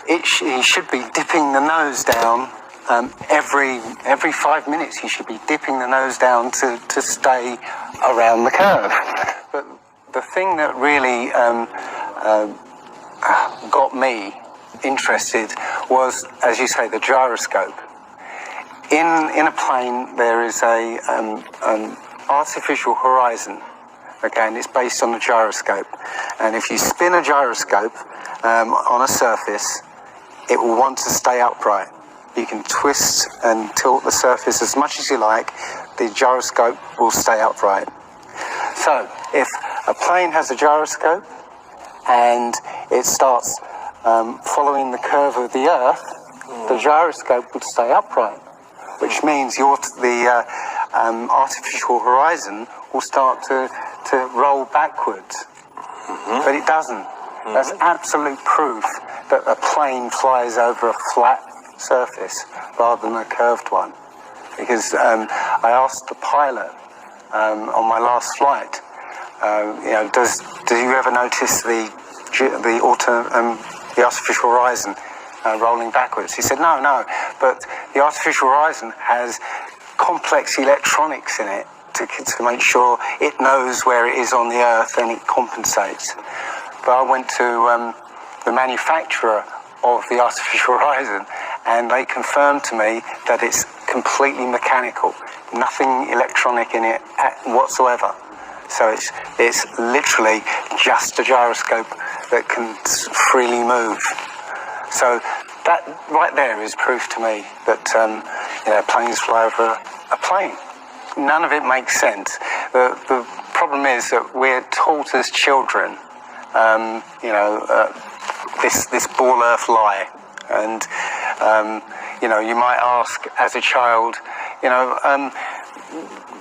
he should be dipping the nose down every 5 minutes. He should be dipping the nose down to stay around the curve. But the thing that really got me interested was, as you say, the gyroscope. In a plane, there is a artificial horizon, okay, and it's based on a gyroscope. And if you spin a gyroscope on a surface, it will want to stay upright. You can twist and tilt the surface as much as you like, the gyroscope will stay upright. So, if a plane has a gyroscope and it starts following the curve of the Earth, the gyroscope would stay upright, which means the artificial horizon will start to roll backwards. But it doesn't. That's absolute proof that a plane flies over a flat surface rather than a curved one. Because I asked the pilot on my last flight, do you ever notice the artificial horizon rolling backwards? He said, no, but the artificial horizon has complex electronics in it to make sure it knows where it is on the Earth and it compensates. But I went to the manufacturer of the artificial horizon, and they confirmed to me that it's completely mechanical, nothing electronic in it whatsoever. So it's literally just a gyroscope that can freely move. So that right there is proof to me that planes fly over a plane. None of it makes sense. The problem is that we're taught as children, this ball earth lie, and you might ask as a child,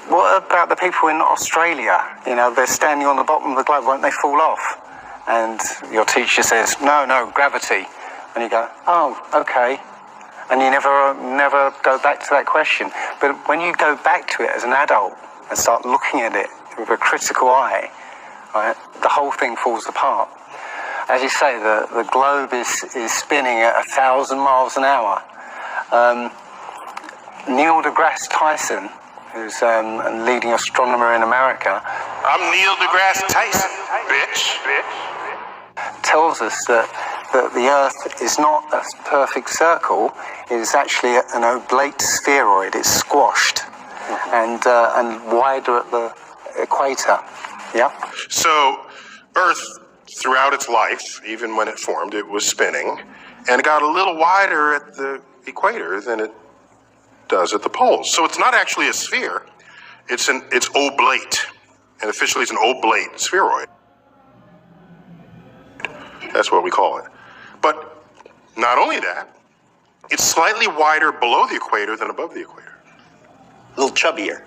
what about the people in Australia? They're standing on the bottom of the globe, won't they fall off? And your teacher says, no, gravity. And you go, oh, okay. And you never go back to that question. But when you go back to it as an adult and start looking at it with a critical eye, right, the whole thing falls apart. As you say, the globe is spinning at 1,000 miles an hour. Neil deGrasse Tyson, who's a leading astronomer in America. I'm Neil deGrasse Tyson, bitch. Tells us that the Earth is not a perfect circle. It is actually an oblate spheroid. It's squashed and wider at the equator. Yeah. So, Earth, throughout its life, even when it formed, it was spinning, and it got a little wider at the equator than it does at the poles. So it's not actually a sphere. It's oblate, and officially it's an oblate spheroid. That's what we call it. But not only that, it's slightly wider below the equator than above the equator. A little chubbier.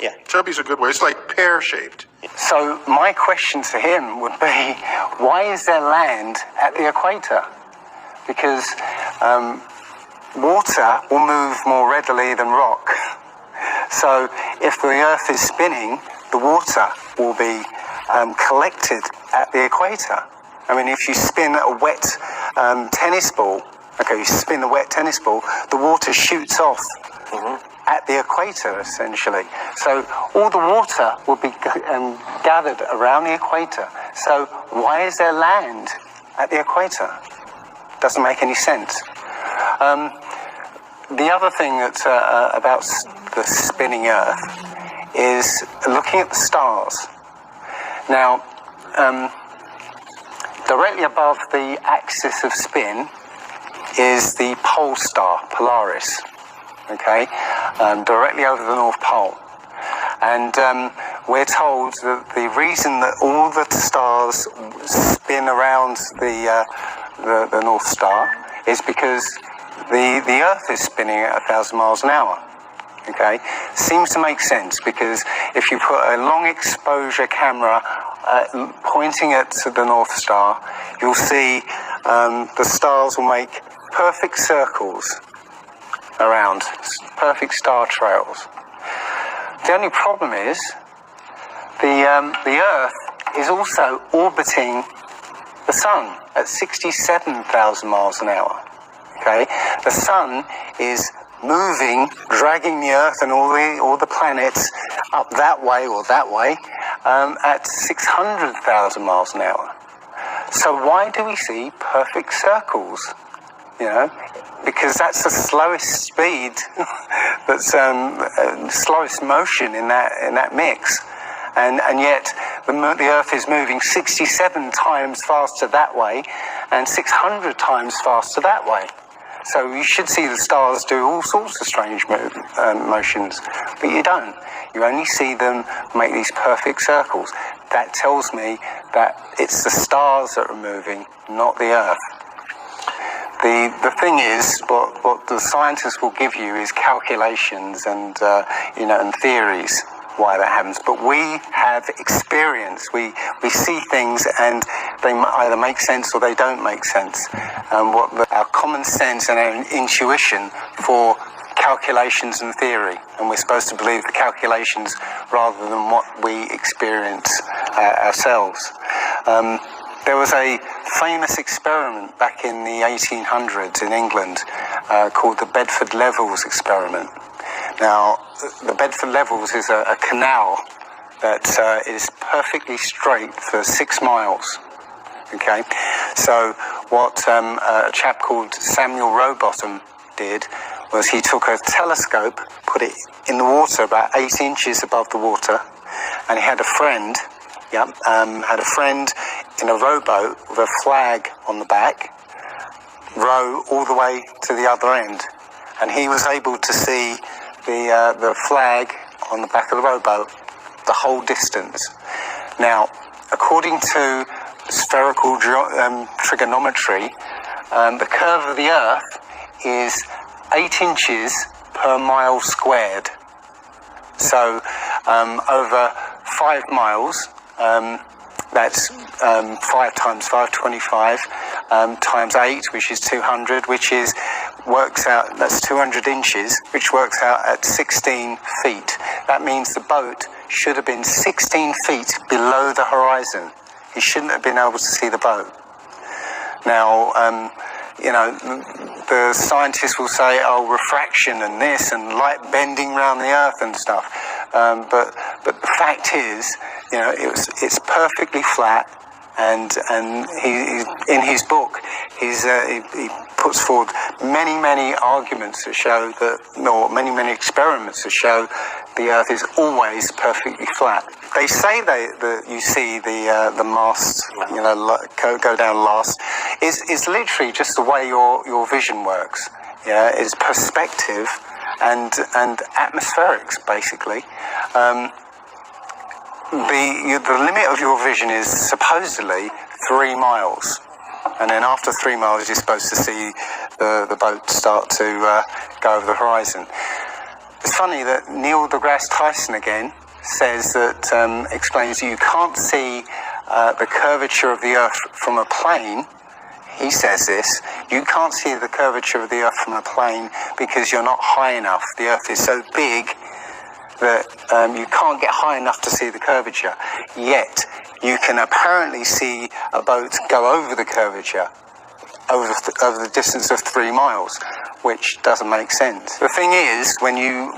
Yeah. Chubby's a good word. It's like pear-shaped. So my question to him would be, why is there land at the equator? Because water will move more readily than rock. So if the Earth is spinning, the water will be collected at the equator. I mean, if you spin a wet tennis ball, the water shoots off at the equator, essentially. So all the water will be gathered around the equator. So why is there land at the equator? Doesn't make any sense. The other thing that's about the spinning Earth is looking at the stars. Now, directly above the axis of spin is the pole star, Polaris, okay, directly over the North Pole. And we're told that the reason that all the stars spin around the North Star is because the Earth is spinning at 1,000 miles an hour. Okay, seems to make sense, because if you put a long exposure camera pointing at the North Star, you'll see the stars will make perfect circles around, perfect star trails. The only problem is the Earth is also orbiting the sun at 67,000 miles an hour. Okay, the sun is moving, dragging the Earth and all the planets up that way or that way at 600,000 miles an hour. So why do we see perfect circles? You know, because that's the slowest speed, that's slowest motion in that mix, and yet the Earth is moving 67 times faster that way, and 600 times faster that way. So you should see the stars do all sorts of strange motions, but you don't. You only see them make these perfect circles. That tells me that it's the stars that are moving, not the Earth. The thing is, what the scientists will give you is calculations and and theories why that happens. But we have experience. We see things and they either make sense or they don't make sense. Our common sense and our intuition for calculations and theory, and we're supposed to believe the calculations rather than what we experience ourselves. There was a famous experiment back in the 1800s in England called the Bedford Levels experiment. Now, the Bedford Levels is a canal that is perfectly straight for 6 miles. Okay, so what a chap called Samuel Rowbottom did was he took a telescope, put it in the water about 8 inches above the water, and he had a friend. Had a friend in a rowboat with a flag on the back, row all the way to the other end, and he was able to see the flag on the back of the rowboat the whole distance. Now, according to spherical trigonometry, the curve of the Earth is 8 inches per mile squared. So over 5 miles. That's 5 times 5, 25, times 8, which is 200, works out, that's 200 inches, which works out at 16 feet. That means the boat should have been 16 feet below the horizon. He shouldn't have been able to see the boat. Now, the scientists will say, oh, refraction and this and light bending around the Earth and stuff. But the fact is, it's perfectly flat, and he in his book he puts forward many arguments that show that, or many experiments that show the Earth is always perfectly flat. They say that you see the mast, go down last. Is literally just the way your vision works. It's perspective and atmospherics basically. The limit of your vision is supposedly 3 miles, and then after 3 miles you're supposed to see the boat start to go over the horizon. It's funny that Neil deGrasse Tyson again says that explains that you can't see the curvature of the Earth from a plane. He says this: you can't see the curvature of the Earth from a plane because you're not high enough. The Earth is so big that you can't get high enough to see the curvature. Yet you can apparently see a boat go over the curvature over the distance of 3 miles, which doesn't make sense. The thing is, when you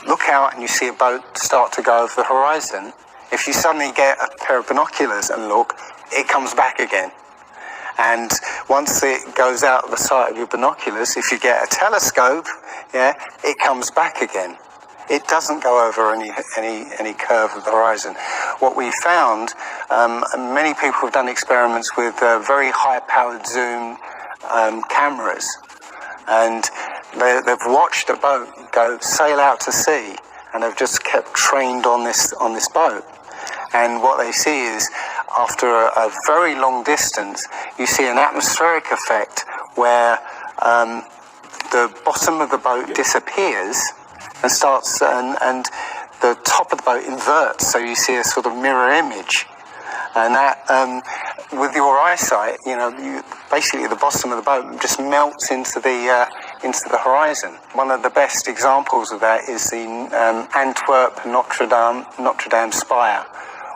look out and you see a boat start to go over the horizon, if you suddenly get a pair of binoculars and look, it comes back again. And once it goes out of the sight of your binoculars, if you get a telescope, it comes back again. It doesn't go over any curve of the horizon. What we found, many people have done experiments with very high-powered zoom cameras, and they've watched a boat sail out to sea, and they've just kept trained on this boat. And what they see is, after a very long distance, you see an atmospheric effect where the bottom of the boat disappears and starts, and the top of the boat inverts, so you see a sort of mirror image. And that, with your eyesight, basically the bottom of the boat just melts into the horizon. One of the best examples of that is the Antwerp Notre Dame spire,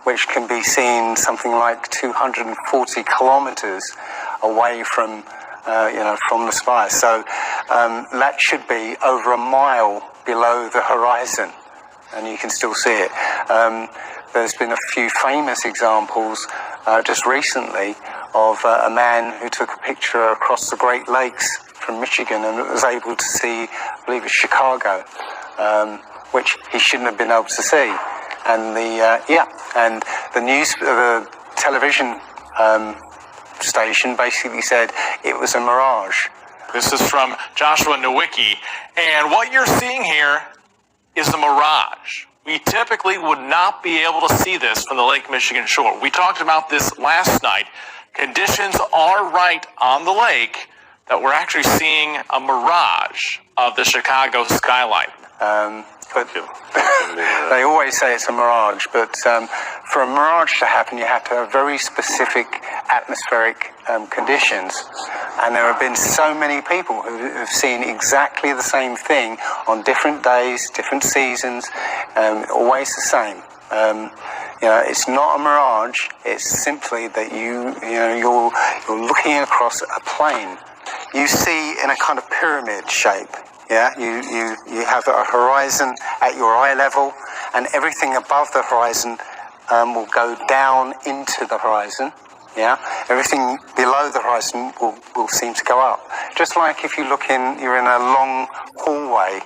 which can be seen something like 240 kilometers away from, from the spire. So that should be over a mile below the horizon, and you can still see it. There's been a few famous examples just recently of a man who took a picture across the Great Lakes from Michigan and was able to see, I believe it's Chicago, which he shouldn't have been able to see. And the television station basically said it was a mirage. This is from Joshua Nowicki, and what you're seeing here is a mirage. We typically would not be able to see this from the Lake Michigan shore. We talked about this last night. Conditions are right on the lake that we're actually seeing a mirage of the Chicago skyline. But they always say it's a mirage, but for a mirage to happen, you have to have very specific atmospheric conditions. And there have been so many people who have seen exactly the same thing on different days, different seasons, always the same. It's not a mirage. It's simply that you're looking across a plane. You see in a kind of pyramid shape. Yeah, you have a horizon at your eye level, and everything above the horizon will go down into the horizon. Yeah, everything below the horizon will seem to go up. Just like if you're in a long hallway,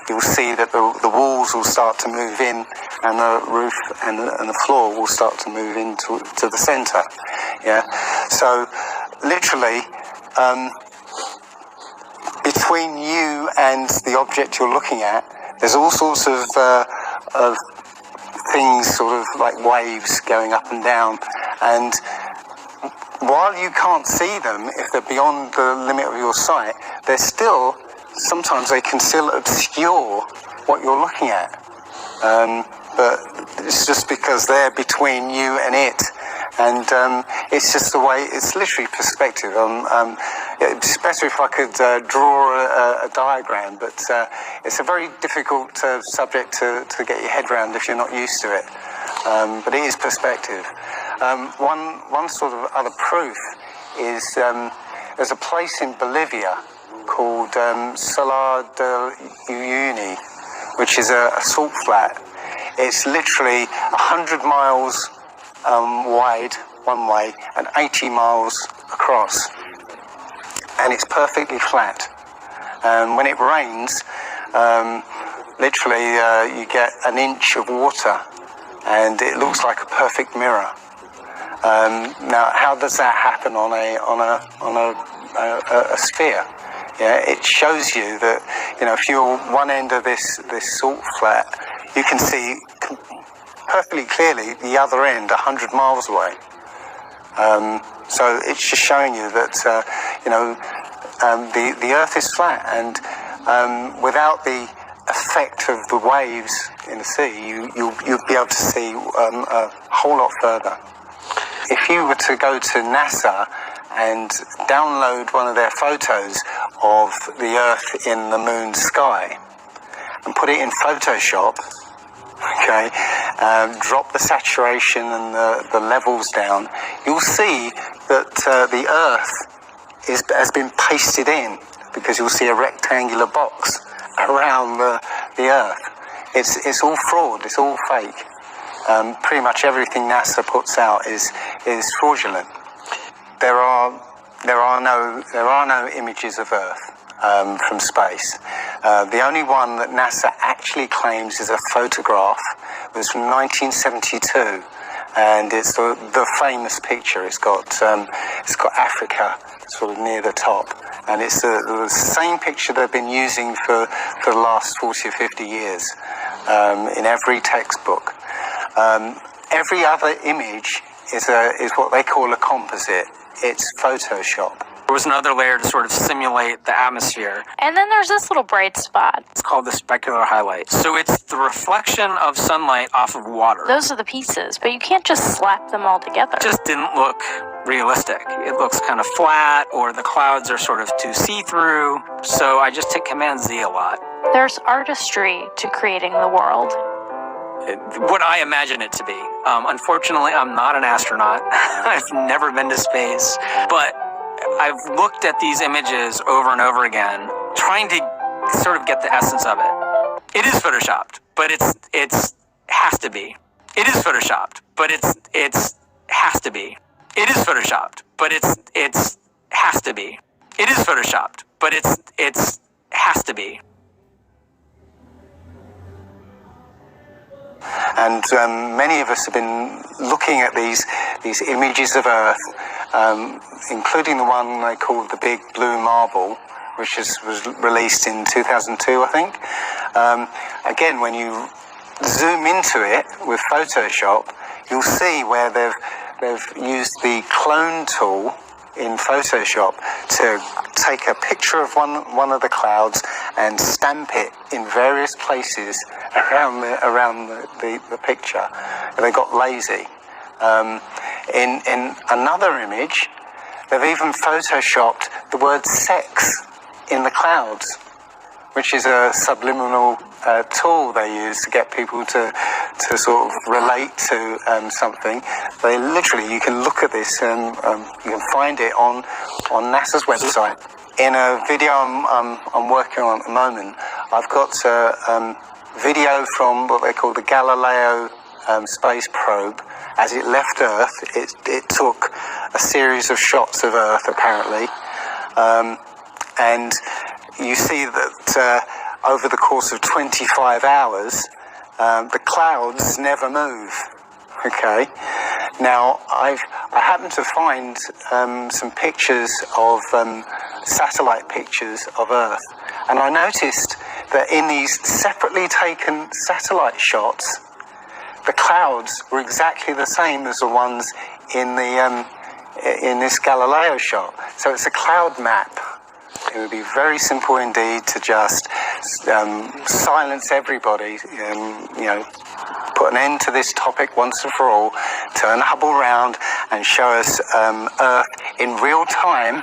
you'll see that the walls will start to move in, and the roof and the floor will start to move into the center. Yeah, so literally. Between you and the object you're looking at, there's all sorts of things, sort of like waves going up and down. And while you can't see them, if they're beyond the limit of your sight, sometimes they can still obscure what you're looking at. But it's just because they're between you and it. And it's just the way, it's literally perspective. It'd be better if I could draw a diagram, but it's a very difficult subject to get your head around if you're not used to it. But it is perspective. One sort of other proof is there's a place in Bolivia called Salar de Uyuni, which is a salt flat. It's literally 100 miles wide one way and 80 miles across, and it's perfectly flat. When it rains, literally you get an inch of water, and it looks like a perfect mirror. Now, how does that happen on a sphere? Yeah, it shows you that if you're one end of this salt flat, you can see perfectly clearly the other end 100 miles away. So it's just showing you that the Earth is flat, and without the effect of the waves in the sea, you'll be able to see a whole lot further. If you were to go to NASA and download one of their photos of the Earth in the moon sky and put it in Photoshop, okay, drop the saturation and the levels down, you'll see that the Earth has been pasted in, because you'll see a rectangular box around the Earth. It's all fraud, it's all fake. Pretty much everything NASA puts out is fraudulent. There are no images of Earth from space. The only one that NASA actually claims is a photograph was from 1972, and it's the famous picture. It's got Africa sort of near the top, and it's the same picture they've been using for the last 40 or 50 years in every textbook. Every other image is what they call a composite. It's Photoshop. There was another layer to sort of simulate the atmosphere. And then there's this little bright spot. It's called the specular highlight. So it's the reflection of sunlight off of water. Those are the pieces, but you can't just slap them all together. It just didn't look realistic. It looks kind of flat, or the clouds are sort of too see-through. So I just hit Command Z a lot. There's artistry to creating the world. what I imagine it to be. Unfortunately, I'm not an astronaut. I've never been to space, but I've looked at these images over and over again, trying to sort of get the essence of it. It is photoshopped, but it's has to be. It is photoshopped, but it's has to be. It is photoshopped, but it's has to be. It is photoshopped, but it's has to be. And many of us have been looking at these images of Earth, including the one they called the Big Blue Marble, which was released in 2002, I think. Again, when you zoom into it with Photoshop, you'll see where they've used the clone tool in Photoshop to take a picture of one of the clouds and stamp it in various places around the picture. They got lazy. In another image, they've even photoshopped the word sex in the clouds, which is a subliminal tool they use to get people to sort of relate to something. They literally, you can look at this and you can find it on NASA's website. In a video I'm working on at the moment, I've got a video from what they call the Galileo space probe. As it left Earth, it took a series of shots of Earth, apparently, and you see that over the course of 25 hours, the clouds never move. Okay. Now, I happened to find some pictures of satellite pictures of Earth, and I noticed that in these separately taken satellite shots, the clouds were exactly the same as the ones in this Galileo shot. So it's a cloud map. It would be very simple indeed to just silence everybody, put an end to this topic once and for all, turn Hubble around and show us Earth in real time,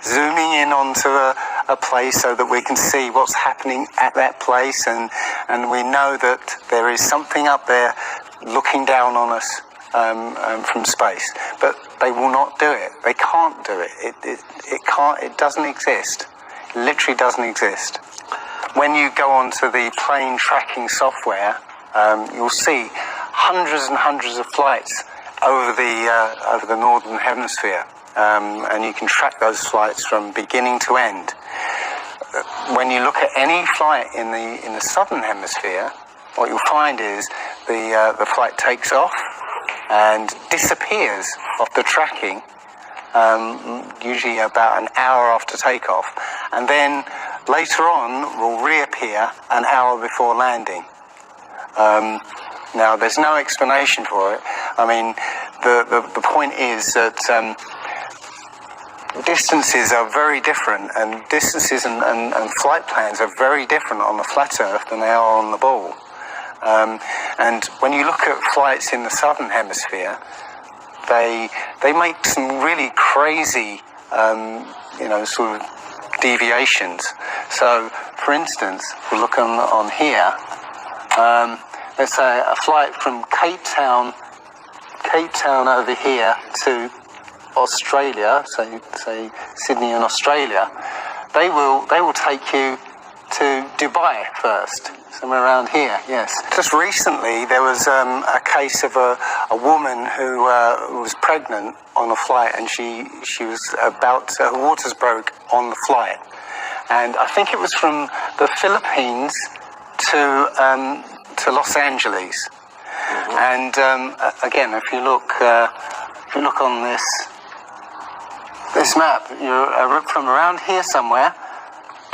zooming in onto a place so that we can see what's happening at that place, and we know that there is something up there looking down on us from space. But they will not do it. They can't do it. It can't. It doesn't exist. It literally doesn't exist. When you go onto the plane tracking software, you'll see hundreds and hundreds of flights over the northern hemisphere, and you can track those flights from beginning to end. When you look at any flight in the southern hemisphere, what you'll find is the flight takes off and disappears off the tracking, usually about an hour after takeoff, and then later on will reappear an hour before landing. Now, there's no explanation for it. I mean, the point is that distances are very different, and distances and flight plans are very different on the flat Earth than they are on the ball. And when you look at flights in the southern hemisphere, they make some really crazy, sort of deviations. So, for instance, if we look on here, let's say a flight from Cape Town over here to Australia, say Sydney in Australia, they will take you to Dubai first, somewhere around here. Yes. Just recently, there was a case of a woman who was pregnant on a flight, and she was her waters broke on the flight, and I think it was from the Philippines to Los Angeles. Mm-hmm. And again, if you look on this map, you're from around here somewhere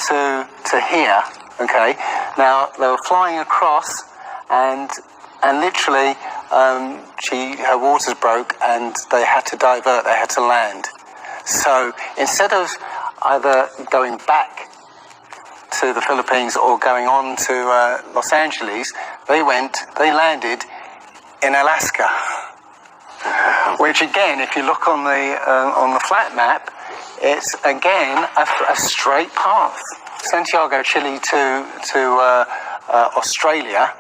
to here. Okay. Now they were flying across, and literally, her waters broke, and they had to divert. They had to land. So instead of either going back to the Philippines or going on to Los Angeles, they landed in Alaska. Which again, if you look on the flat map, it's again a straight path. Santiago, Chile to Australia,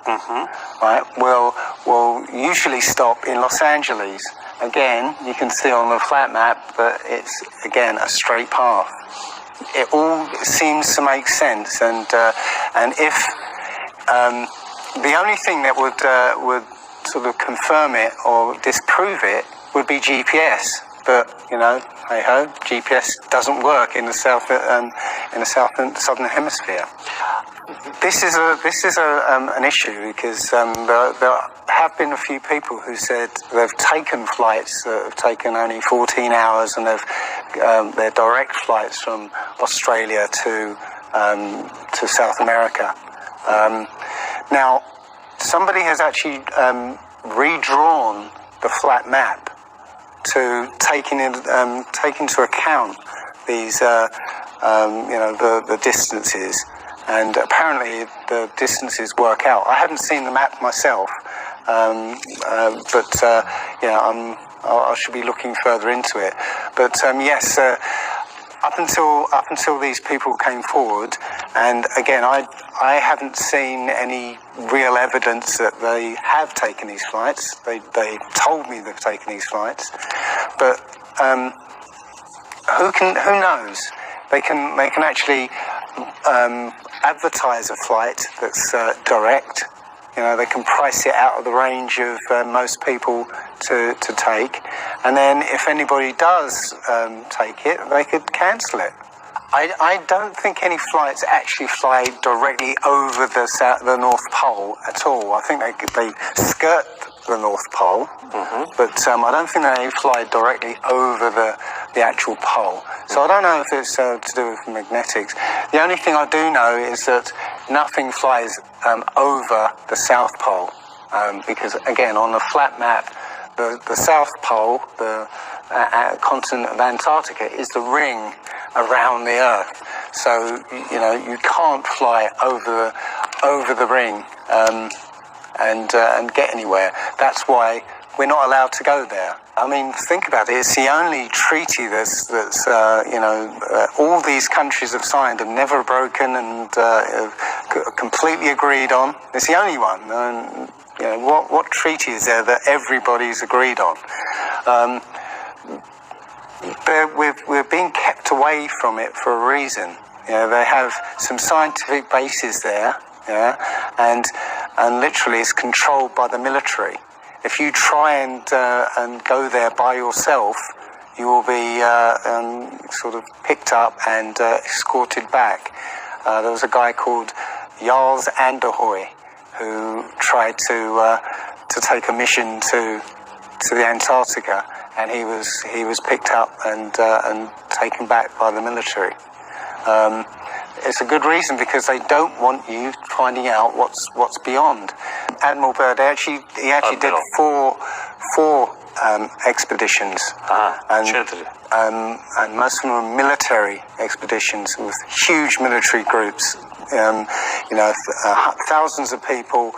right, will usually stop in Los Angeles. Again, you can see on the flat map that it's, again, a straight path. It all seems to make sense, and if the only thing that would sort of confirm it or disprove it would be GPS, but hey ho, GPS doesn't work in the southern hemisphere. This is an issue because there have been a few people who said they've taken flights that have taken only 14 hours, and they're direct flights from Australia to South America. Now, somebody has actually redrawn the flat map to take into account these the distances. And apparently the distances work out. I haven't seen the map myself, but I should be looking further into it. But yes, up until these people came forward, and again, I haven't seen any real evidence that they have taken these flights. They told me they've taken these flights, but who knows? They can actually advertise a flight that's direct. They can price it out of the range of most people to take, and then if anybody does take it, they could cancel it. I don't think any flights actually fly directly over the North Pole at all. I think they skirt the North Pole, but I don't think they fly directly over the actual pole. So I don't know if it's to do with magnetics. The only thing I do know is that nothing flies over the South Pole, because again, on the flat map, the South Pole, the continent of Antarctica, is the ring around the Earth. So you can't fly over the ring and get anywhere. That's why we're not allowed to go there. I mean, think about it. It's the only treaty that's all these countries have signed and never broken and completely agreed on. It's the only one. And, what treaty is there that everybody's agreed on? We're being kept away from it for a reason. They have some scientific bases there, and literally it's controlled by the military. If you try and go there by yourself, you will be sort of picked up and escorted back. There was a guy called Jarls Anderhoy who tried to take a mission to the Antarctica, and he was picked up and taken back by the military. It's a good reason, because they don't want you finding out what's beyond. Admiral Byrd he actually did four expeditions, and most of them were military expeditions with huge military groups. Thousands of people,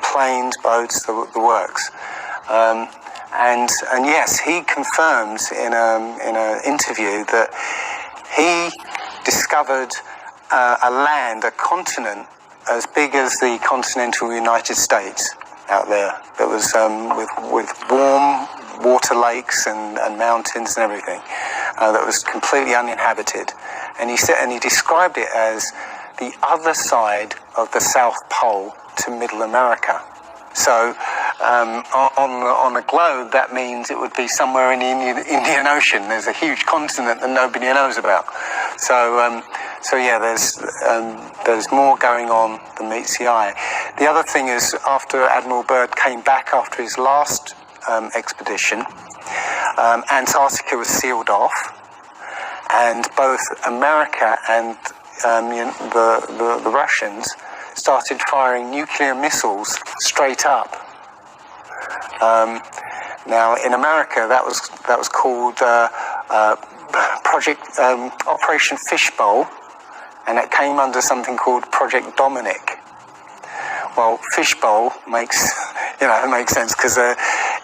planes, boats, the works. And yes, he confirms in an interview that he discovered a continent as big as the continental United States out there, that was with warm water lakes and mountains and everything, that was completely uninhabited. And he described it as the other side of the South Pole to Middle America. So on the globe, that means it would be somewhere in the Indian Ocean. There's a huge continent that nobody knows about. So yeah, there's more going on than meets the eye. The other thing is, after Admiral Byrd came back after his last expedition, Antarctica was sealed off, and both America and the Russians started firing nuclear missiles straight up. Now, in America, that was called Operation Fishbowl, and it came under something called Project Dominic. Well, Fishbowl makes sense, because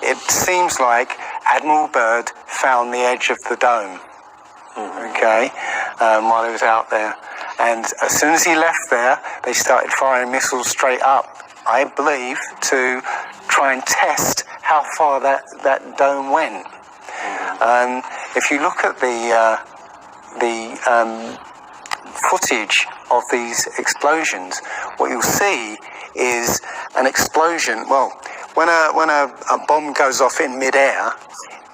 it seems like Admiral Byrd found the edge of the dome. Okay, while he was out there. And as soon as he left there, they started firing missiles straight up, I believe, to try and test how far that dome went. If you look at the footage of these explosions, what you'll see is an explosion. Well, when a bomb goes off in midair,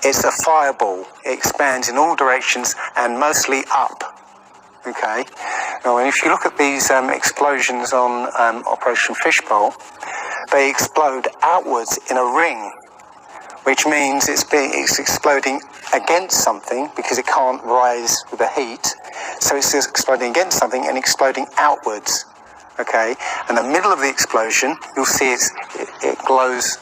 it's a fireball. It expands in all directions and mostly up. Okay. Now, if you look at these explosions on Operation Fishbowl, they explode outwards in a ring, which means it's exploding against something because it can't rise with the heat. So it's just exploding against something and exploding outwards. Okay. In the middle of the explosion, you'll see it glows,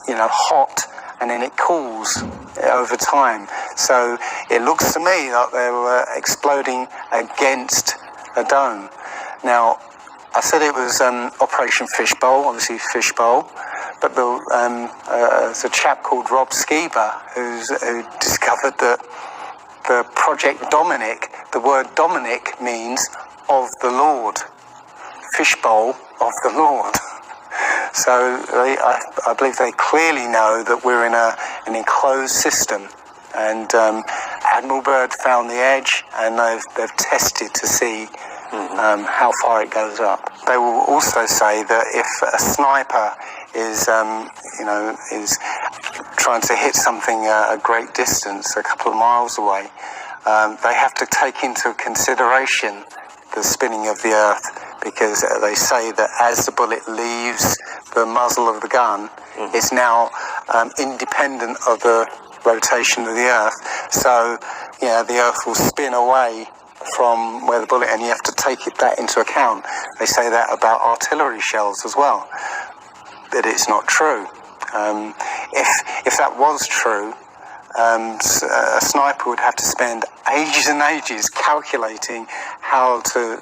hot, and then it cools over time. So it looks to me like they were exploding against a dome. Now, I said it was Operation Fishbowl, obviously Fishbowl, but there's a chap called Rob Skiba who discovered that the Project Dominic, the word Dominic means of the Lord. Fishbowl of the Lord. So I believe they clearly know that we're in an enclosed system, and Admiral Byrd found the edge, and they've tested to see how far it goes up. They will also say that if a sniper is trying to hit something a great distance, a couple of miles away, they have to take into consideration the spinning of the Earth, because they say that as the bullet leaves the muzzle of the gun, it's now independent of the rotation of the Earth. So, the Earth will spin away from where the bullet, and you have to take that into account. They say that about artillery shells as well, that it's not true. If that was true, a sniper would have to spend ages and ages calculating how to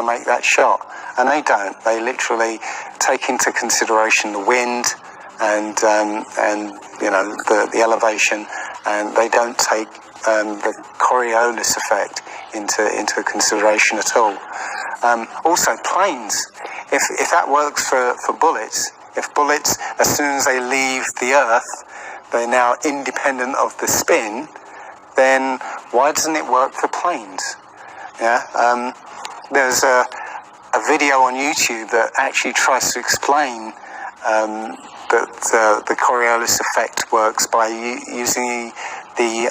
make that shot, and they don't. They literally take into consideration the wind and the elevation, and they don't take the Coriolis effect into consideration at all. Also, planes. If that works for bullets, if bullets, as soon as they leave the Earth, they're now independent of the spin, then why doesn't it work for planes? There's a video on YouTube that actually tries to explain that the Coriolis effect works by using the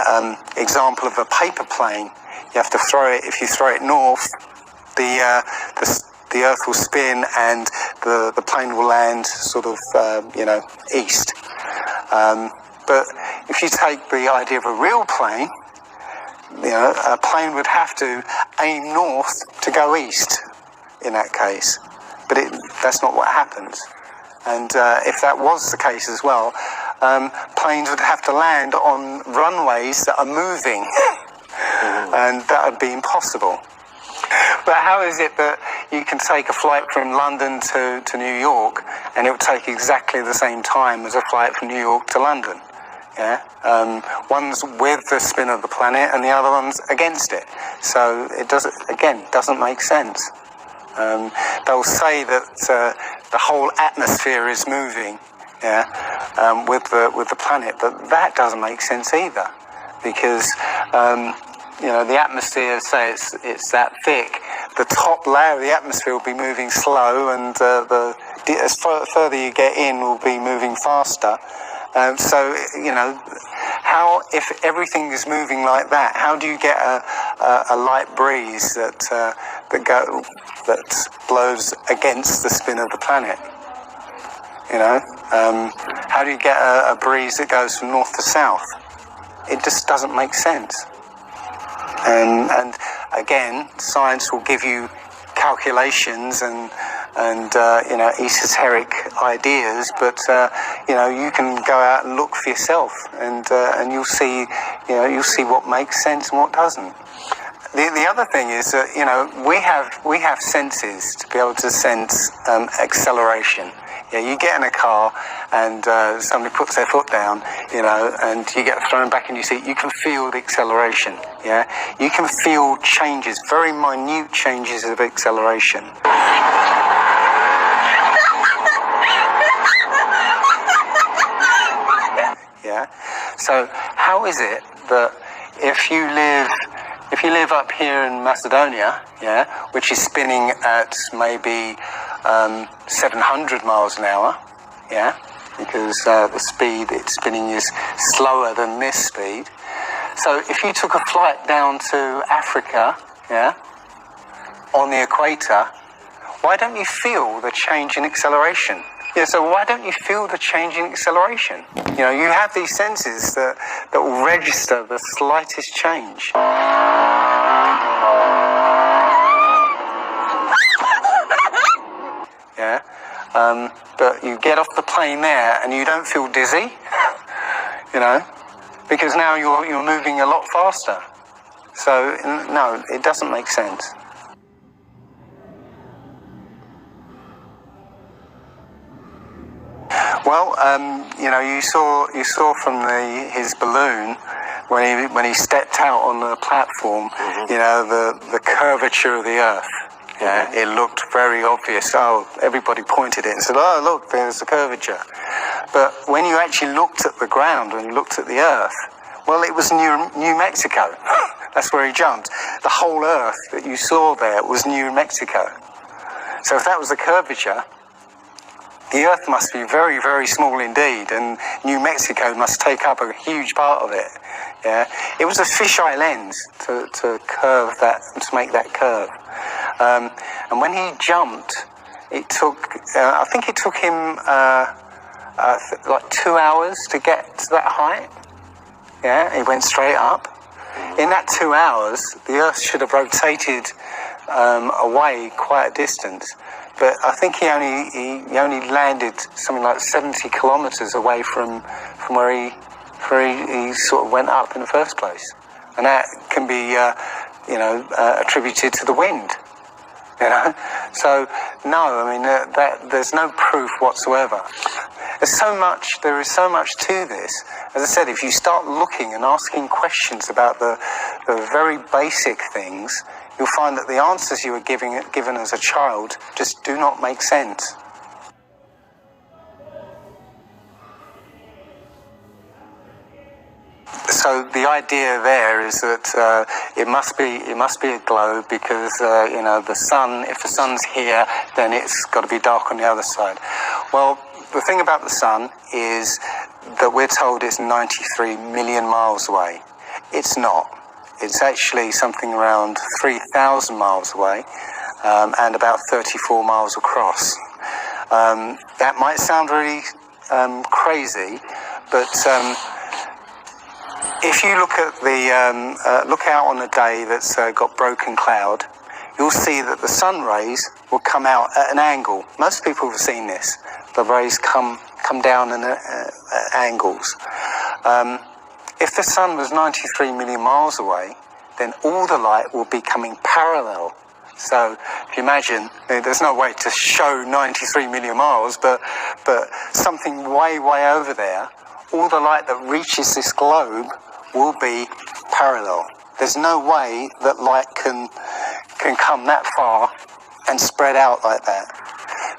example of a paper plane. You have to throw it. If you throw it north, the Earth will spin and the plane will land sort of east. But if you take the idea of a real plane, a plane would have to aim north to go east in that case. But that's not what happens. And if that was the case as well, planes would have to land on runways that are moving. And that would be impossible. But how is it that you can take a flight from London to New York and it will take exactly the same time as a flight from New York to London? One's with the spin of the planet and the other one's against it. So it doesn't make sense. They'll say that the whole atmosphere is moving, with the planet, but that doesn't make sense either, because the atmosphere, say it's that thick, the top layer of the atmosphere will be moving slow, and as further you get in, will be moving faster. So how, if everything is moving like that, how do you get a light breeze that blows against the spin of the planet? How do you get a breeze that goes from north to south? It just doesn't make sense. And again, science will give you calculations and esoteric ideas, but you can go out and look for yourself, and you'll see what makes sense and what doesn't. The other thing is that we have senses to be able to sense acceleration. Yeah, you get in a car and somebody puts their foot down, you know, and you get thrown back in your seat. You can feel the acceleration. Yeah, you can feel changes, very minute changes of acceleration. Yeah. So how is it that if you live up here in Macedonia, yeah, which is spinning at maybe 700 miles an hour, yeah, because the speed it's spinning is slower than this speed. So if you took a flight down to Africa, yeah, on the equator, why don't you feel the change in acceleration? Yeah, so why don't you feel the change in acceleration? You know, you have these senses that will register the slightest change. Yeah, but you get off the plane there and you don't feel dizzy, you know, because now you're moving a lot faster. So, no, it doesn't make sense. Well, you know, you saw from his balloon when he stepped out on the platform, you know, the curvature of the Earth. Yeah, it looked very obvious. Oh, everybody pointed it and said, "Oh, look, there's the curvature." But when you actually looked at the ground, when you looked at the Earth, well, it was New Mexico. That's where he jumped. The whole Earth that you saw there was New Mexico. So if that was the curvature, the Earth must be very, very small indeed, and New Mexico must take up a huge part of it. Yeah, it was a fisheye lens to curve that, to make that curve. And when he jumped, it took, I think it took him like 2 hours to get to that height. Yeah, he went straight up. In that 2 hours, the Earth should have rotated away quite a distance. But I think he only landed something like 70 kilometers away from where he sort of went up in the first place, and that can be you know, attributed to the wind. You know, so no, I mean that there's no proof whatsoever. There is so much to this. As I said, if you start looking and asking questions about the very basic things, you'll find that the answers you were given as a child just do not make sense. So the idea there is that it must be a globe because you know, the sun. If the sun's here, then it's got to be dark on the other side. Well, the thing about the sun is that we're told it's 93 million miles away. It's not. It's actually something around 3,000 miles away and about 34 miles across. That might sound really crazy, but if you look at look out on a day that's got broken cloud, you'll see that the sun rays will come out at an angle. Most people have seen this. The rays come down at angles. If the sun was 93 million miles away, then all the light will be coming parallel. So if you imagine, there's no way to show 93 million miles, but something way over there, all the light that reaches this globe will be parallel. There's no way that light can come that far and spread out like that.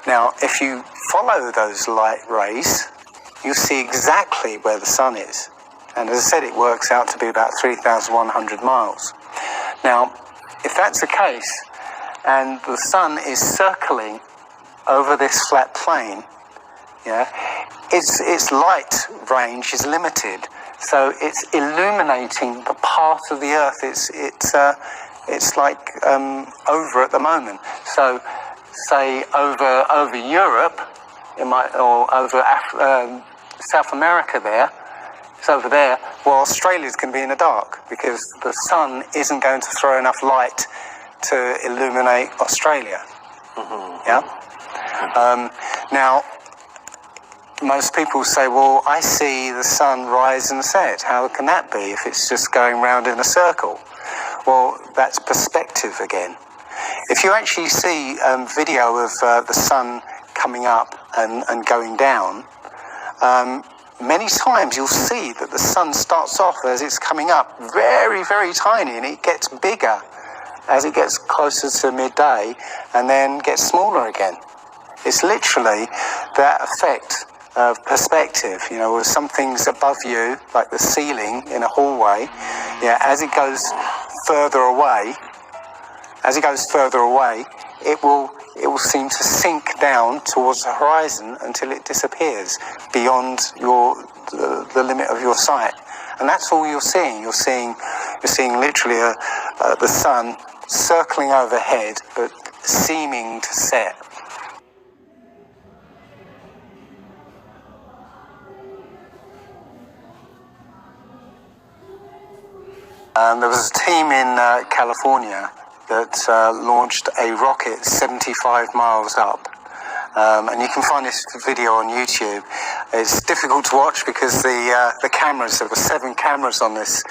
Now, if you follow those light rays, you'll see exactly where the sun is. And as I said, it works out to be about 3,100 miles. Now, if that's the case, and the sun is circling over this flat plane, yeah, its light range is limited, so it's illuminating the part of the Earth it's like over at the moment. So, say over Europe, it might, or over South America there. It's over there. Well, Australia's going to be in the dark because the sun isn't going to throw enough light to illuminate Australia. Yeah. Now, most people say, well, I see the sun rise and set. How can that be if it's just going round in a circle? Well, that's perspective again. If you actually see video of the sun coming up and going down, many times you'll see that the sun starts off as it's coming up very, very tiny, and it gets bigger as it gets closer to midday and then gets smaller again. It's literally that effect of perspective, you know, where something's above you, like the ceiling in a hallway, yeah, as it goes further away, it will seem to sink down towards the horizon until it disappears beyond the limit of your sight. And that's all you're seeing. You're seeing literally the sun circling overhead, but seeming to set. There was a team in California that launched a rocket 75 miles up. And you can find this video on YouTube. It's difficult to watch because the cameras, there were 7 cameras on this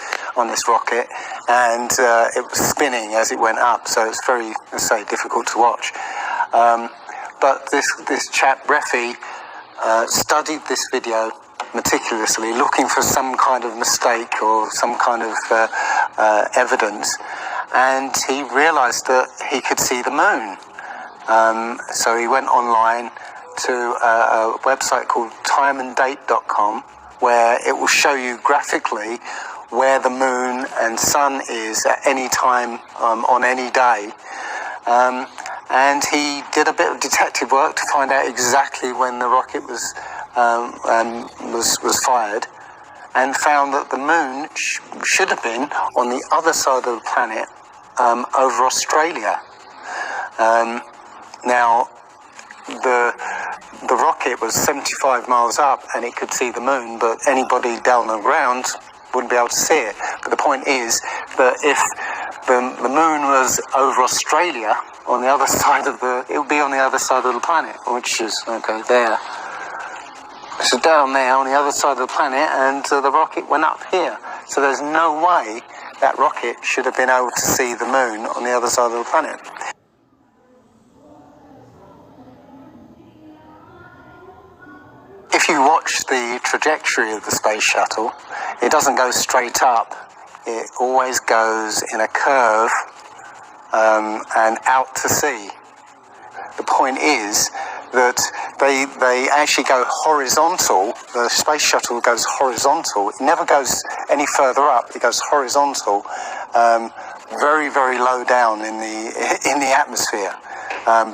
rocket, and it was spinning as it went up, so it's very, let's say, difficult to watch. But this chap, Refi, studied this video meticulously, looking for some kind of mistake or some kind of evidence, and he realized that he could see the moon. So he went online to a website called timeanddate.com, where it will show you graphically where the moon and sun is at any time on any day. And he did a bit of detective work to find out exactly when the rocket was fired, and found that the moon should have been on the other side of the planet, over Australia. Now, the rocket was 75 miles up and it could see the moon, but anybody down the ground wouldn't be able to see it. But the point is that if the moon was over Australia, on the other side of it would be on the other side of the planet, which is, okay, there. So down there on the other side of the planet, and the rocket went up here. So there's no way that rocket should have been able to see the moon on the other side of the planet. If you watch the trajectory of the space shuttle, it doesn't go straight up. It always goes in a curve and out to sea. The point is that they actually go horizontal. The space shuttle goes horizontal. It never goes any further up. It goes horizontal, very, very low down in the atmosphere,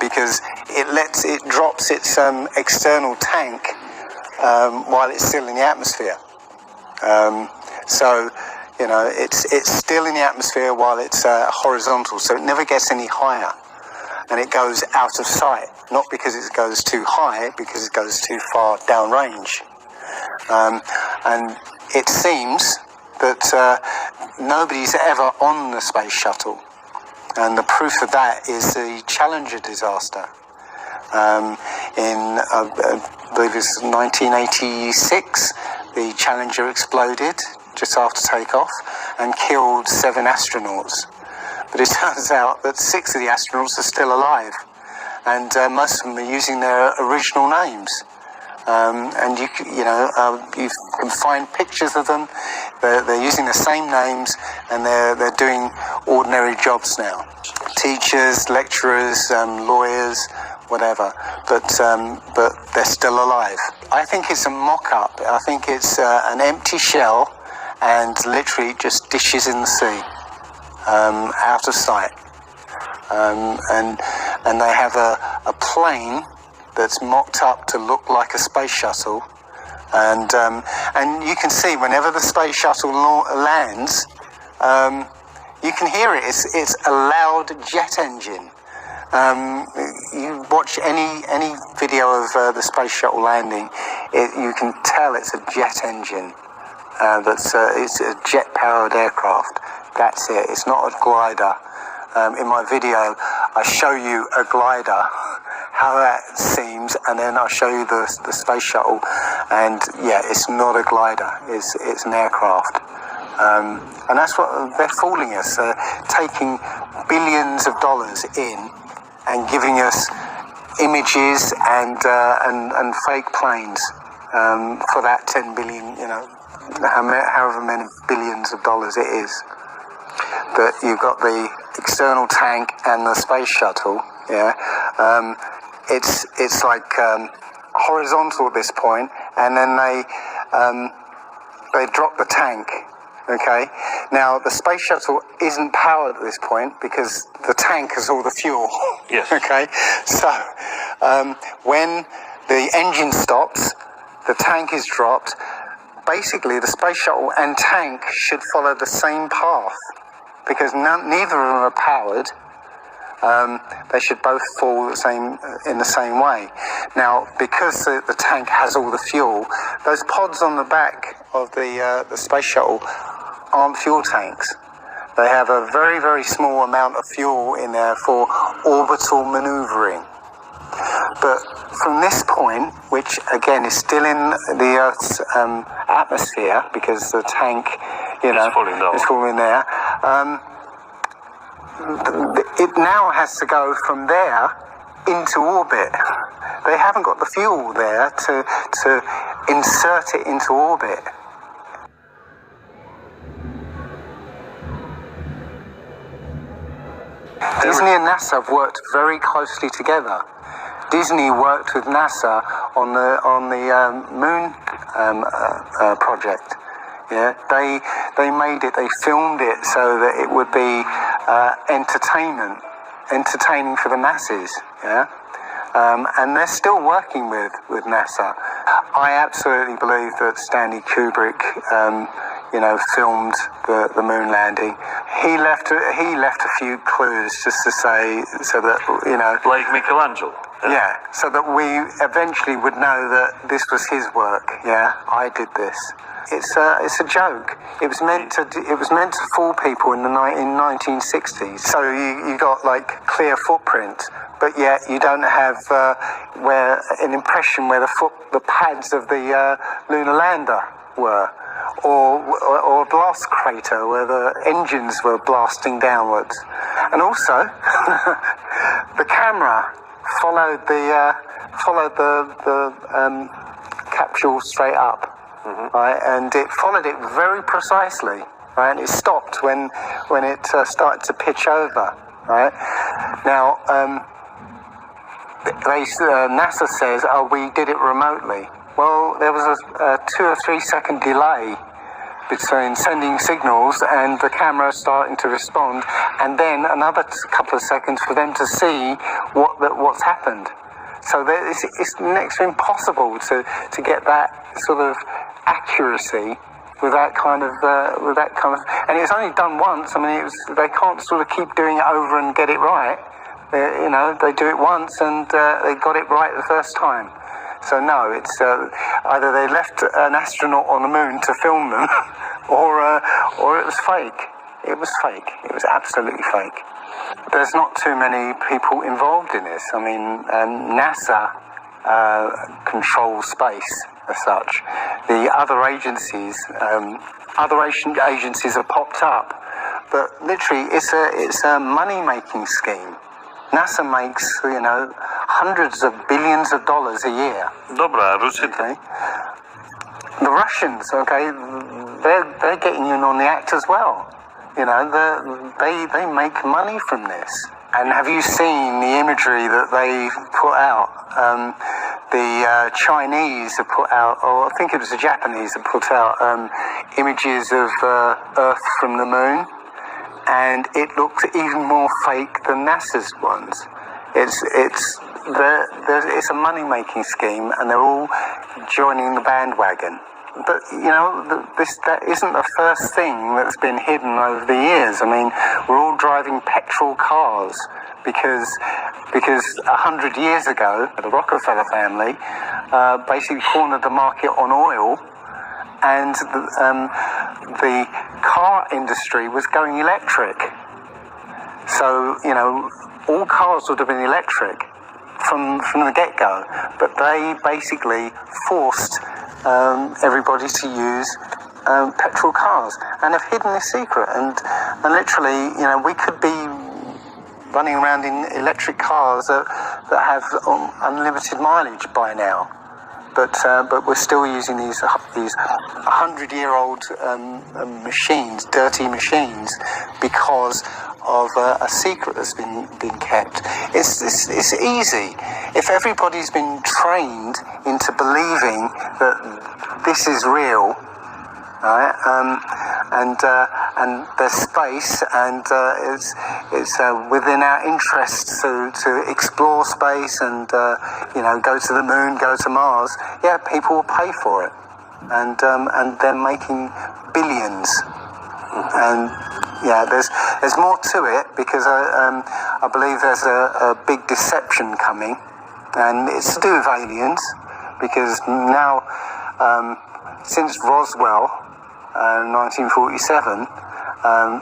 because it drops its external tank while it's still in the atmosphere. So, you know, it's still in the atmosphere while it's horizontal, so it never gets any higher, and it goes out of sight, not because it goes too high, because it goes too far downrange. And it seems that nobody's ever on the space shuttle, and the proof of that is the Challenger disaster. In I believe it's 1986, the Challenger exploded just after takeoff and killed 7 astronauts. But it turns out that 6 of the astronauts are still alive, and most of them are using their original names. And you can find pictures of them. They're using the same names, and they're doing ordinary jobs now. Teachers, lecturers, lawyers, whatever, but they're still alive. I think it's a mock-up. I think it's an empty shell, and literally just dishes in the sea, out of sight. And they have a plane that's mocked up to look like a space shuttle, and you can see whenever the space shuttle lands, you can hear it. It's a loud jet engine. You watch any video of the space shuttle landing, you can tell it's a jet engine. It's a jet-powered aircraft. That's it. It's not a glider. In my video, I show you a glider, how that seems, and then I show you the space shuttle, and yeah, it's not a glider. It's an aircraft. And that's what they're fooling us, taking billions of dollars in and giving us images and fake planes for that 10 billion, however many billions of dollars it is. That you've got the external tank and the space shuttle. It's like horizontal at this point, and then they drop the tank. Okay, now the space shuttle isn't powered at this point because the tank has all the fuel. Yes. Okay, so when the engine stops, the tank is dropped. Basically, the space shuttle and tank should follow the same path because neither of them are powered. They should both fall in the same way. Now, because the tank has all the fuel, those pods on the back of the space shuttle aren't fuel tanks. They have a very, very small amount of fuel in there for orbital maneuvering. But from this point, which again is still in the Earth's atmosphere, because the tank, is falling there, it now has to go from there into orbit. They haven't got the fuel there to insert it into orbit. Disney and NASA have worked very closely together. Disney worked with NASA on the Moon project. Yeah, they made it. They filmed it so that it would be entertaining for the masses. Yeah, and they're still working with NASA. I absolutely believe that Stanley Kubrick, filmed the moon landing. He left a few clues just to say so that like Michelangelo. Yeah, so that we eventually would know that this was his work. Yeah, I did this. It's a joke. It was meant to fool people in 1960s. So you got like clear footprints, but yet you don't have where an impression where the pads of the lunar lander were, or a blast crater where the engines were blasting downwards, and also the camera followed the capsule straight up. Mm-hmm. Right, and it followed it very precisely, right, and it stopped when it started to pitch over, right. Now, NASA says, we did it remotely. Well, there was a 2 or 3 second delay between sending signals and the camera starting to respond, and then another couple of seconds for them to see what's happened. So it's next to impossible to get that sort of accuracy with that kind of, and it was only done once. I mean, they can't sort of keep doing it over and get it right. They do it once and they got it right the first time. So no, it's either they left an astronaut on the moon to film them, or it was fake. It was fake. It was absolutely fake. There's not too many people involved in this. I mean, NASA controls space as such. The other agencies, have popped up, but literally, it's a money-making scheme. NASA makes, hundreds of billions of dollars a year. Dobra, Rusy. Okay. The Russians, they're getting in on the act as well. They make money from this. And have you seen the imagery that they put out? The Chinese have put out, or I think it was the Japanese that put out images of Earth from the moon, and it looks even more fake than NASA's ones. It's a money-making scheme, and they're all joining the bandwagon. But that isn't the first thing that's been hidden over the years. I mean, we're all driving petrol cars because 100 years ago, the Rockefeller family basically cornered the market on oil, and the car industry was going electric. So all cars would have been electric from the get-go, but they basically forced everybody to use petrol cars, and have hidden this secret. And literally, we could be running around in electric cars that have unlimited mileage by now. But we're still using these 100-year-old machines, dirty machines, because of a secret that's been kept. It's easy. If everybody's been trained into believing that this is real, right? And there's space, and it's within our interests to explore space and go to the moon, go to Mars. Yeah, people will pay for it, and they're making billions. And yeah, there's more to it, because I believe there's a big deception coming, and it's to do with aliens, because now since Roswell. 1947,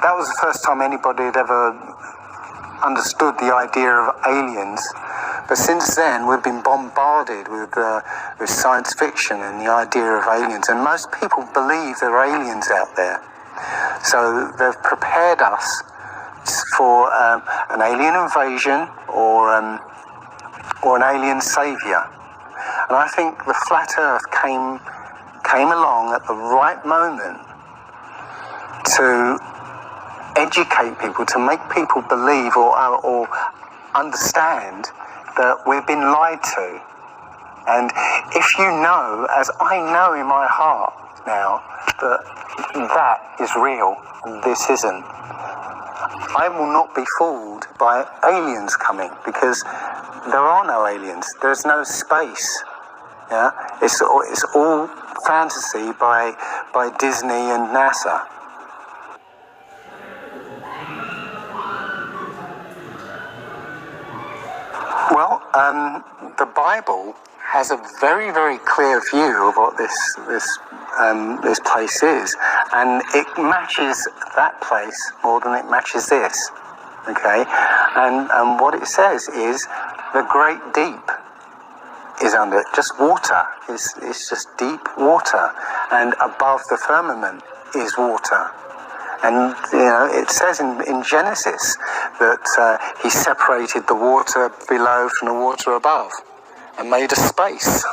that was the first time anybody had ever understood the idea of aliens. But since then, we've been bombarded with science fiction and the idea of aliens, and most people believe there are aliens out there. So they've prepared us for an alien invasion or an alien savior. And I think the flat Earth came along at the right moment to educate people, to make people believe or understand that we've been lied to. And if you know, as I know in my heart now, that is real and this isn't, I will not be fooled by aliens coming, because there are no aliens. There's no space. Yeah, it's all fantasy by Disney and NASA. Well, the Bible has a very, very clear view of what this place is, and it matches that place more than it matches this. Okay, and what it says is the great deep is under it. Just water. It's just deep water, and above the firmament is water. And it says in Genesis that he separated the water below from the water above, and made a space,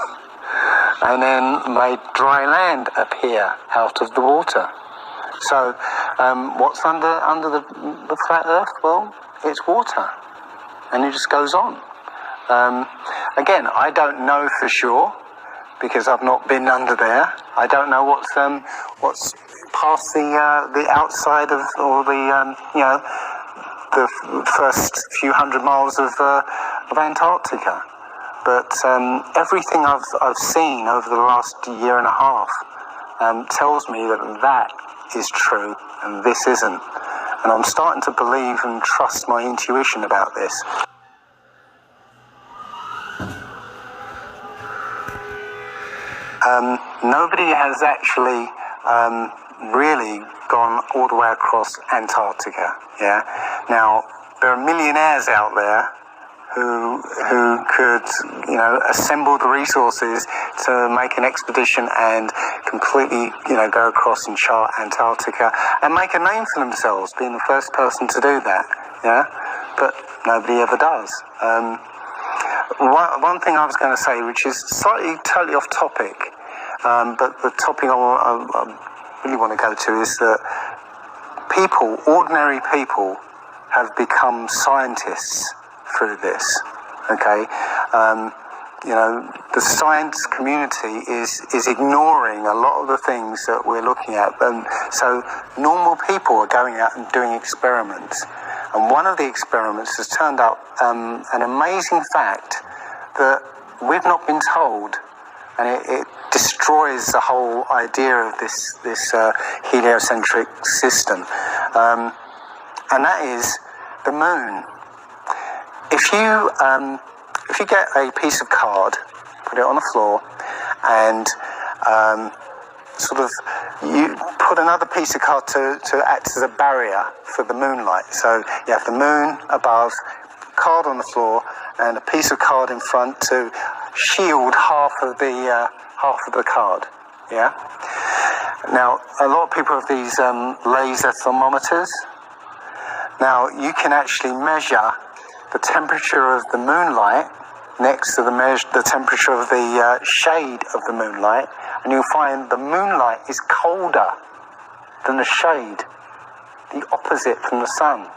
and then made dry land appear out of the water. So what's under the flat Earth? Well, it's water, and it just goes on. Again, I don't know for sure, because I've not been under there. I don't know what's past the outside of, or the first few hundred miles of Antarctica. But everything I've seen over the last year and a half tells me that is true and this isn't. And I'm starting to believe and trust my intuition about this. Nobody has actually really gone all the way across Antarctica. Yeah. Now there are millionaires out there who could assemble the resources to make an expedition and completely go across and chart Antarctica and make a name for themselves, being the first person to do that. Yeah. But nobody ever does. One thing I was going to say, which is totally off topic, but the topic I really want to go to is that ordinary people, have become scientists through this. Okay, the science community is ignoring a lot of the things that we're looking at, and so normal people are going out and doing experiments. And one of the experiments has turned up an amazing fact that we've not been told, and it destroys the whole idea of this heliocentric system, and that is the moon. If you get a piece of card, put it on the floor, and you put another piece of card to act as a barrier for the moonlight. So you have the moon above, card on the floor, and a piece of card in front to shield half of the card. Yeah. Now a lot of people have these laser thermometers. Now you can actually measure the temperature of the moonlight next to the temperature of the shade of the moonlight, and you'll find the moonlight is colder than the shade, the opposite from the sun.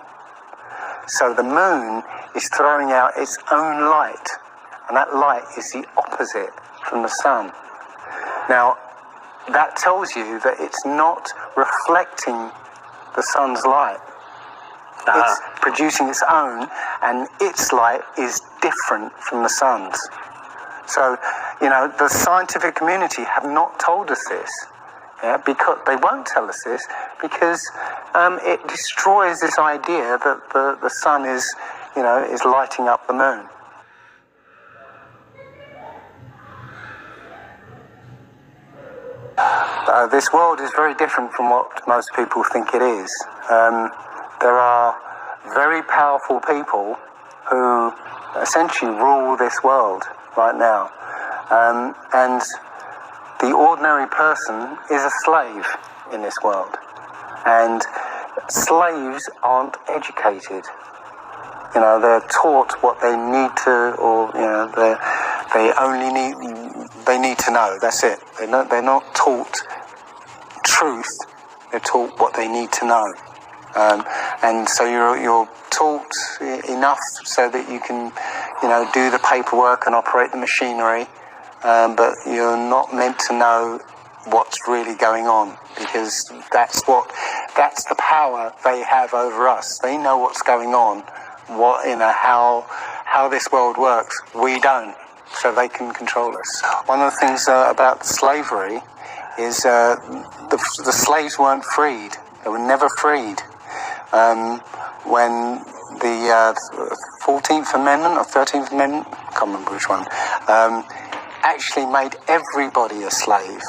So the moon is throwing out its own light, and that light is the opposite from the sun. Now, that tells you that it's not reflecting the sun's light. It's producing its own, and its light is different from the sun's. So, the scientific community have not told us this. Yeah, because they won't tell us this because it destroys this idea that the sun is lighting up the moon. This world is very different from what most people think it is. There are very powerful people who essentially rule this world right now. And the ordinary person is a slave in this world. And slaves aren't educated. They're taught what they need to, or they need to know. That's it. They're not taught truth. They're taught what they need to know. And so you're taught enough so that you can, do the paperwork and operate the machinery, but you're not meant to know what's really going on, because that's the power they have over us. They know what's going on, how this world works. We don't, so they can control us. One of the things about slavery is the slaves weren't freed. They were never freed. When the 14th Amendment or 13th Amendment, I can't remember which one, actually made everybody a slave.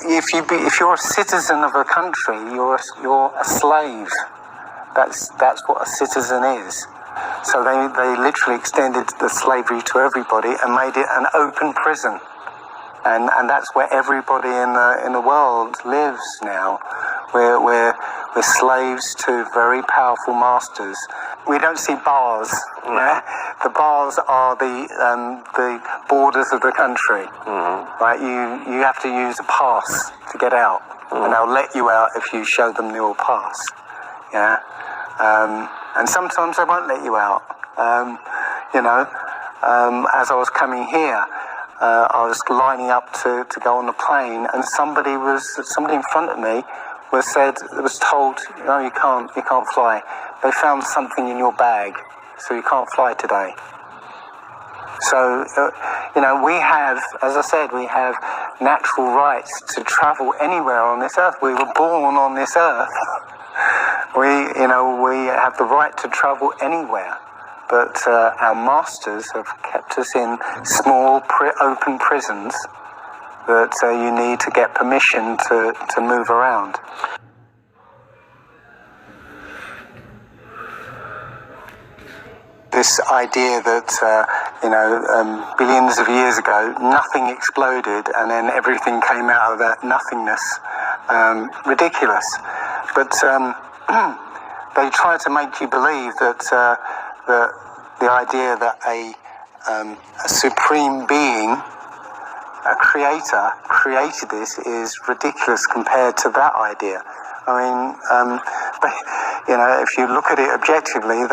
If you're a citizen of a country, you're a slave. That's what a citizen is. So they literally extended the slavery to everybody and made it an open prison. And that's where everybody in the world lives now. We're slaves to very powerful masters. We don't see bars. Yeah? The bars are the borders of the country. Mm-hmm. Right? You have to use a pass to get out, and they'll let you out if you show them your pass. Yeah. And sometimes they won't let you out. As I was coming here, I was lining up to go on the plane, and somebody in front of me was told, no, you can't fly. They found something in your bag, so you can't fly today. So, we have, as I said, we have natural rights to travel anywhere on this earth. We were born on this earth. We have the right to travel anywhere. But our masters have kept us in small, open prisons that you need to get permission to move around. This idea that, billions of years ago, nothing exploded and then everything came out of that nothingness. Ridiculous. But they try to make you believe that the idea that a supreme being, a creator, created this is ridiculous compared to that idea. I mean, if you look at it objectively,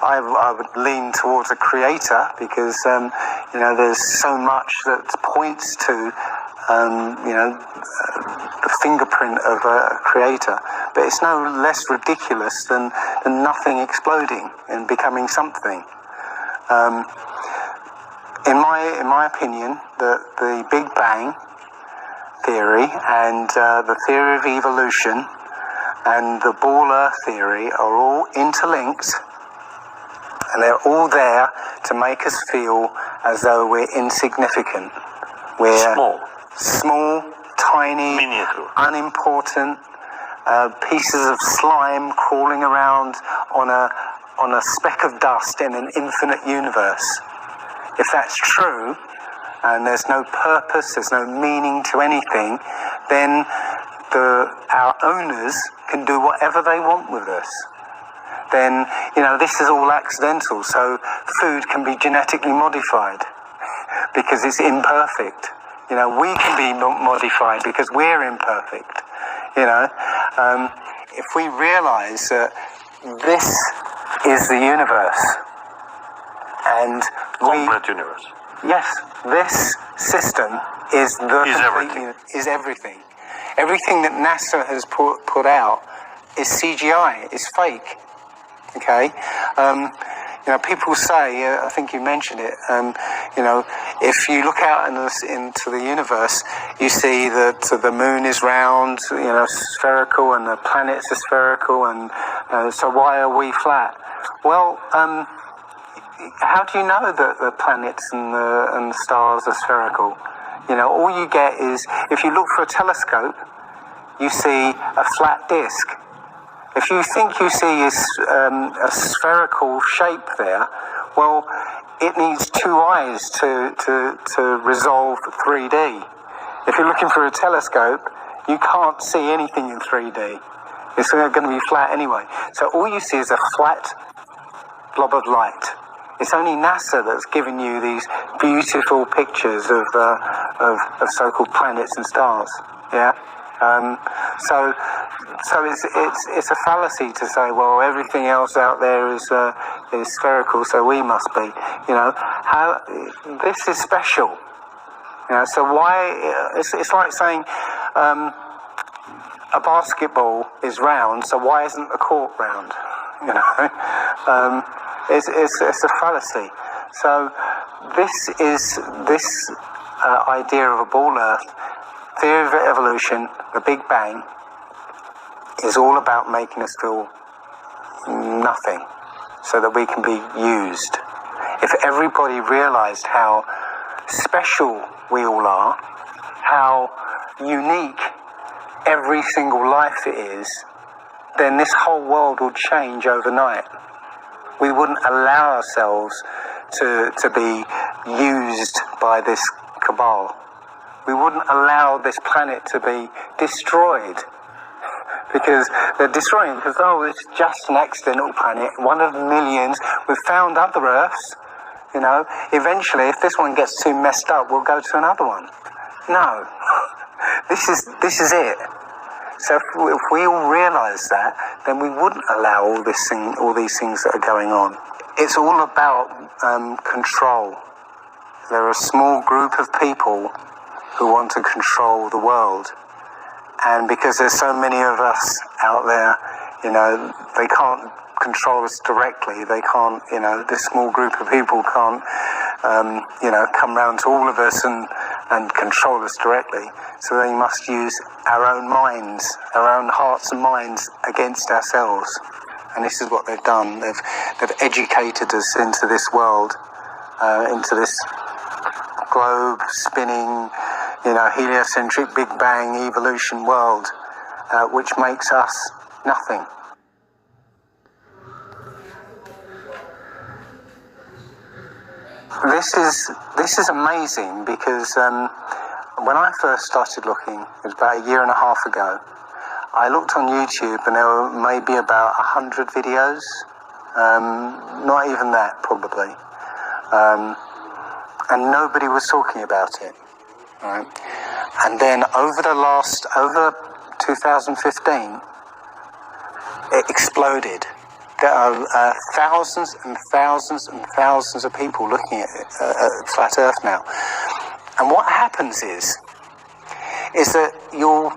I would lean towards a creator because, there's so much that points to, the fingerprint of a creator. But it's no less ridiculous than nothing exploding and becoming something. In my opinion, the Big Bang theory and the theory of evolution and the ball Earth theory are all interlinked, and they're all there to make us feel as though we're insignificant. We're small, tiny, miniature, unimportant pieces of slime crawling around on a speck of dust in an infinite universe. If that's true, and there's no purpose, there's no meaning to anything, then our owners can do whatever they want with us. then, this is all accidental. So food can be genetically modified because it's imperfect. We can be modified because we're imperfect. If we realize that this is the universe, and Complete universe. yes, this system is everything. Is everything. Everything that NASA has put out is CGI, is fake. Okay, people say, I think you mentioned it. If you look out into the universe, you see that the moon is round, spherical, and the planets are spherical, and so why are we flat? Well, how do you know that the planets and the stars are spherical? All you get is, if you look for a telescope, you see a flat disc. If you think you see a spherical shape there, well, it needs two eyes to resolve 3D. If you're looking for a telescope, you can't see anything in 3D. It's going to be flat anyway. So all you see is a flat blob of light. It's only NASA that's given you these beautiful pictures of so-called planets and stars. Yeah. So it's a fallacy to say, well, everything else out there is spherical, so we must be. How this is special. So why? It's like saying a basketball is round, so why isn't the court round? It's a fallacy. So this idea of a ball Earth, theory of evolution, the Big Bang, is all about making us feel nothing so that we can be used. If everybody realized how special we all are, how unique every single life is, then this whole world would change overnight. We wouldn't allow ourselves to be used by this cabal. We wouldn't allow this planet to be destroyed, because they're destroying, because, it's just an accidental planet, one of millions. We've found other Earths, eventually if this one gets too messed up, we'll go to another one. No, this is it. So if we all realise that, then we wouldn't allow all these things that are going on. It's all about control. There are a small group of people who want to control the world. And because there's so many of us out there, they can't control us directly. They can't, this small group of people can't, come round to all of us and control us directly. So they must use our own minds, our own hearts and minds against ourselves. And this is what they've done. They've educated us into this world, into this globe spinning, heliocentric Big Bang evolution world, which makes us nothing. This is amazing, because when I first started looking, it was about 1.5 years ago, I looked on YouTube and there were maybe about 100 videos, not even that probably, and nobody was talking about it. Right. And then over 2015, it exploded. There are thousands and thousands and thousands of people looking at Flat Earth now. And what happens is that you'll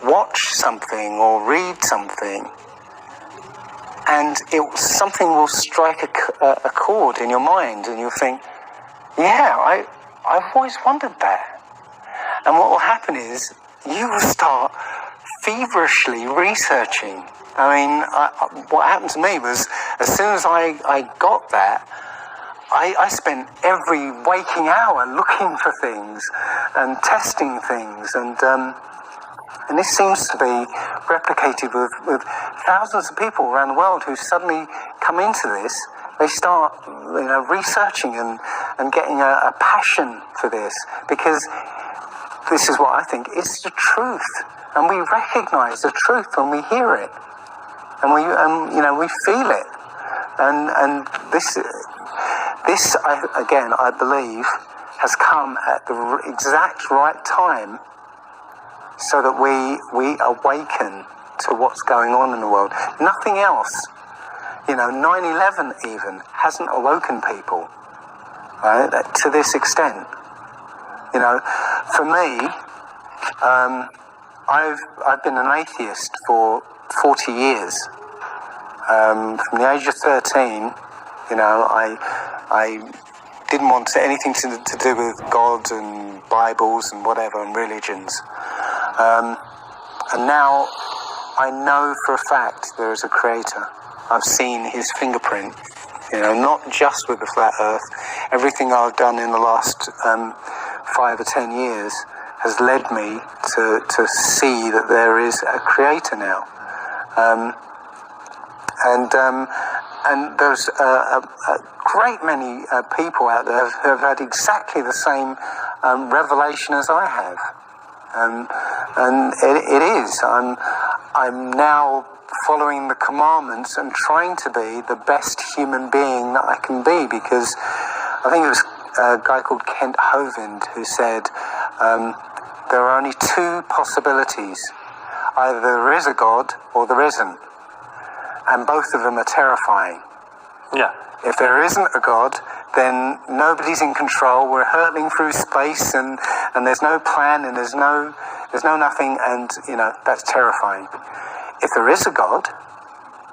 watch something or read something, and something will strike a chord in your mind, and you'll think, yeah, I've always wondered that. And what will happen is you will start feverishly researching. I mean, what happened to me was, as soon as I got that, I spent every waking hour looking for things and testing things, and this seems to be replicated with thousands of people around the world who suddenly come into this. They start, researching and getting a passion for this, because this is what I think is the truth, and we recognise the truth when we hear it. we feel it, and this I believe has come at the exact right time, so that we awaken to what's going on in the world. Nothing else. 9/11 even hasn't awoken people, right, to this extent. For me, I've been an atheist for 40 years. From the age of 13, I didn't want anything to do with God and Bibles and whatever and religions. And now I know for a fact there is a creator. I've seen his fingerprint, not just with the flat earth. Everything I've done in the last 5 or 10 years has led me to see that there is a creator now. And there's a great many people out there who have had exactly the same revelation as I have. And it is. I'm now following the commandments and trying to be the best human being that I can be, because I think it was a guy called Kent Hovind who said there are only two possibilities. Either there is a God or there isn't. And both of them are terrifying. Yeah. If there isn't a God, then nobody's in control. We're hurtling through space, and there's no plan, and there's no nothing, and that's terrifying. If there is a God,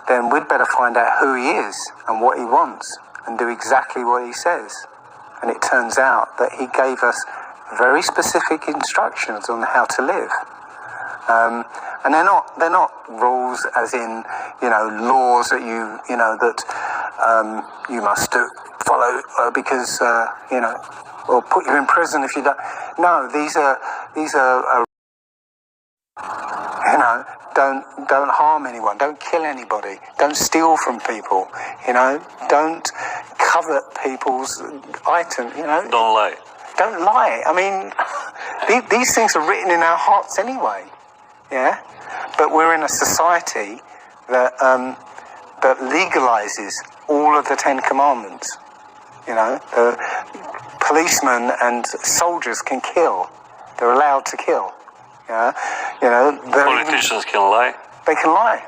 then we'd better find out who he is and what he wants, and do exactly what he says. And it turns out that he gave us very specific instructions on how to live. And they're not rules as in laws that you must follow because or put you in prison if you don't. No, these are don't harm anyone, don't kill anybody, don't steal from people, don't covet people's items, Don't lie. Don't lie. I mean, these things are written in our hearts anyway. Yeah, but we're in a society that legalizes all of the 10 Commandments. Policemen and soldiers can kill; they're allowed to kill. Politicians can lie. They can lie.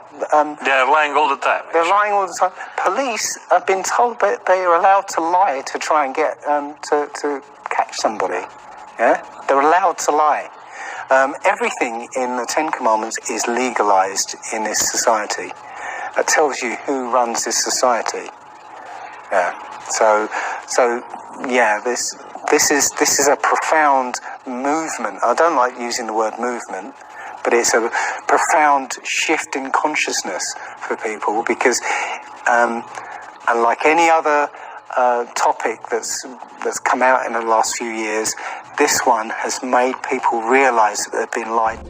They are lying all the time. They're lying all the time. Police have been told that they are allowed to lie to try and get to catch somebody. Yeah, they're allowed to lie. Everything in the 10 Commandments is legalized in this society. That tells you who runs this society. Yeah. So yeah, this is a profound movement. I don't like using the word movement, but it's a profound shift in consciousness for people, because unlike any other topic that's come out in the last few years, this one has made people realize that they've been lied.